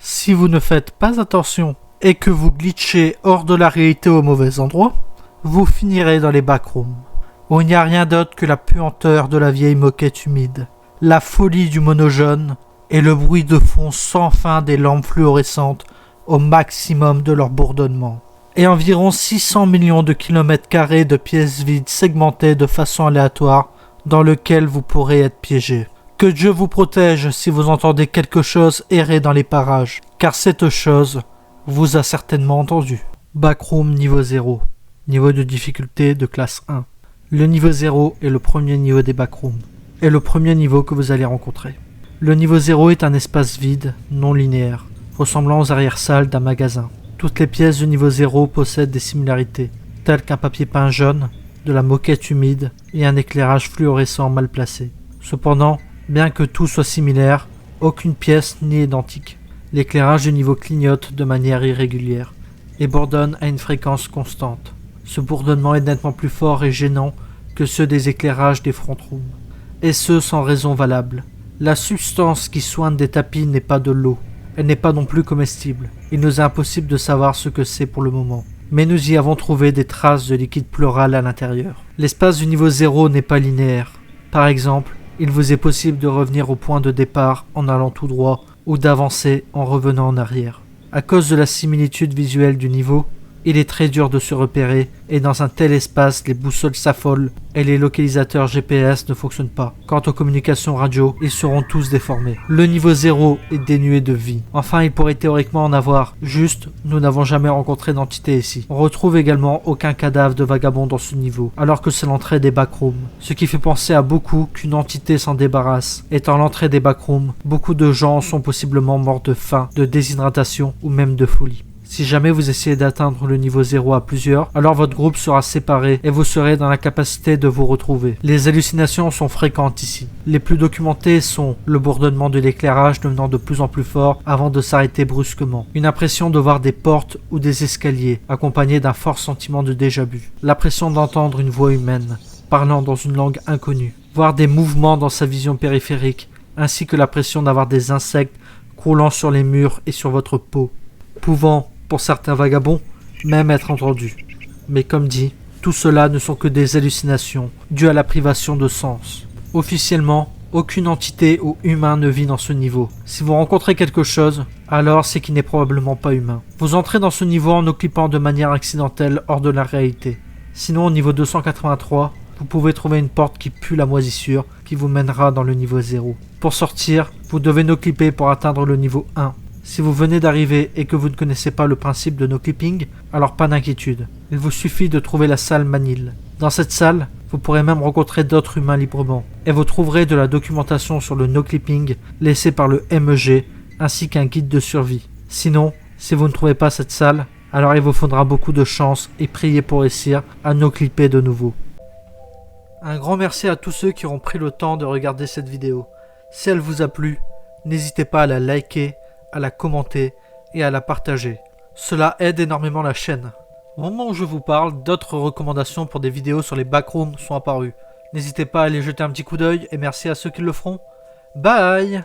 Si vous ne faites pas attention et que vous glitchez hors de la réalité au mauvais endroit, vous finirez dans les backrooms, où il n'y a rien d'autre que la puanteur de la vieille moquette humide, la folie du mono-jaune et le bruit de fond sans fin des lampes fluorescentes au maximum de leur bourdonnement. Et environ 600 millions de kilomètres carrés de pièces vides segmentées de façon aléatoire dans lesquelles vous pourrez être piégé. Que Dieu vous protège si vous entendez quelque chose errer dans les parages, car cette chose vous a certainement entendu. Backroom niveau 0, niveau de difficulté de classe 1. Le niveau 0 est le premier niveau des backrooms, et le premier niveau que vous allez rencontrer. Le niveau 0 est un espace vide, non linéaire, ressemblant aux arrière-salles d'un magasin. Toutes les pièces du niveau 0 possèdent des similarités, telles qu'un papier peint jaune, de la moquette humide et un éclairage fluorescent mal placé. Cependant, bien que tout soit similaire, aucune pièce n'est identique. L'éclairage du niveau clignote de manière irrégulière et bourdonne à une fréquence constante. Ce bourdonnement est nettement plus fort et gênant que ceux des éclairages des front rooms, et ce sans raison valable. La substance qui soigne des tapis n'est pas de l'eau. Elle n'est pas non plus comestible. Il nous est impossible de savoir ce que c'est pour le moment. Mais nous y avons trouvé des traces de liquide pleural à l'intérieur. L'espace du niveau 0 n'est pas linéaire. Par exemple, il vous est possible de revenir au point de départ en allant tout droit ou d'avancer en revenant en arrière. À cause de la similitude visuelle du niveau, il est très dur de se repérer et dans un tel espace, les boussoles s'affolent et les localisateurs GPS ne fonctionnent pas. Quant aux communications radio, ils seront tous déformés. Le niveau 0 est dénué de vie. Enfin, il pourrait théoriquement en avoir. Juste, nous n'avons jamais rencontré d'entité ici. On retrouve également aucun cadavre de vagabond dans ce niveau, alors que c'est l'entrée des backrooms. Ce qui fait penser à beaucoup qu'une entité s'en débarrasse. Étant l'entrée des backrooms, beaucoup de gens sont possiblement morts de faim, de déshydratation ou même de folie. Si jamais vous essayez d'atteindre le niveau 0 à plusieurs, alors votre groupe sera séparé et vous serez dans la capacité de vous retrouver. Les hallucinations sont fréquentes ici. Les plus documentées sont le bourdonnement de l'éclairage devenant de plus en plus fort avant de s'arrêter brusquement, une impression de voir des portes ou des escaliers accompagnés d'un fort sentiment de déjà-vu, l'impression d'entendre une voix humaine parlant dans une langue inconnue, voir des mouvements dans sa vision périphérique, ainsi que l'impression d'avoir des insectes croulant sur les murs et sur votre peau, pouvant pour certains vagabonds, même être entendus. Mais comme dit, tout cela ne sont que des hallucinations dues à la privation de sens. Officiellement, aucune entité ou humain ne vit dans ce niveau. Si vous rencontrez quelque chose, alors c'est qu'il n'est probablement pas humain. Vous entrez dans ce niveau en occupant de manière accidentelle hors de la réalité. Sinon, au niveau 283, vous pouvez trouver une porte qui pue la moisissure qui vous mènera dans le niveau 0. Pour sortir, vous devez no-clipper pour atteindre le niveau 1. Si vous venez d'arriver et que vous ne connaissez pas le principe de no-clipping, alors pas d'inquiétude. Il vous suffit de trouver la salle Manil. Dans cette salle, vous pourrez même rencontrer d'autres humains librement. Et vous trouverez de la documentation sur le no-clipping laissée par le MEG ainsi qu'un guide de survie. Sinon, si vous ne trouvez pas cette salle, alors il vous faudra beaucoup de chance et prier pour réussir à no-clipper de nouveau. Un grand merci à tous ceux qui auront pris le temps de regarder cette vidéo. Si elle vous a plu, n'hésitez pas à la liker, à la commenter et à la partager. Cela aide énormément la chaîne. Au moment où je vous parle, d'autres recommandations pour des vidéos sur les backrooms sont apparues. N'hésitez pas à aller jeter un petit coup d'œil et merci à ceux qui le feront. Bye!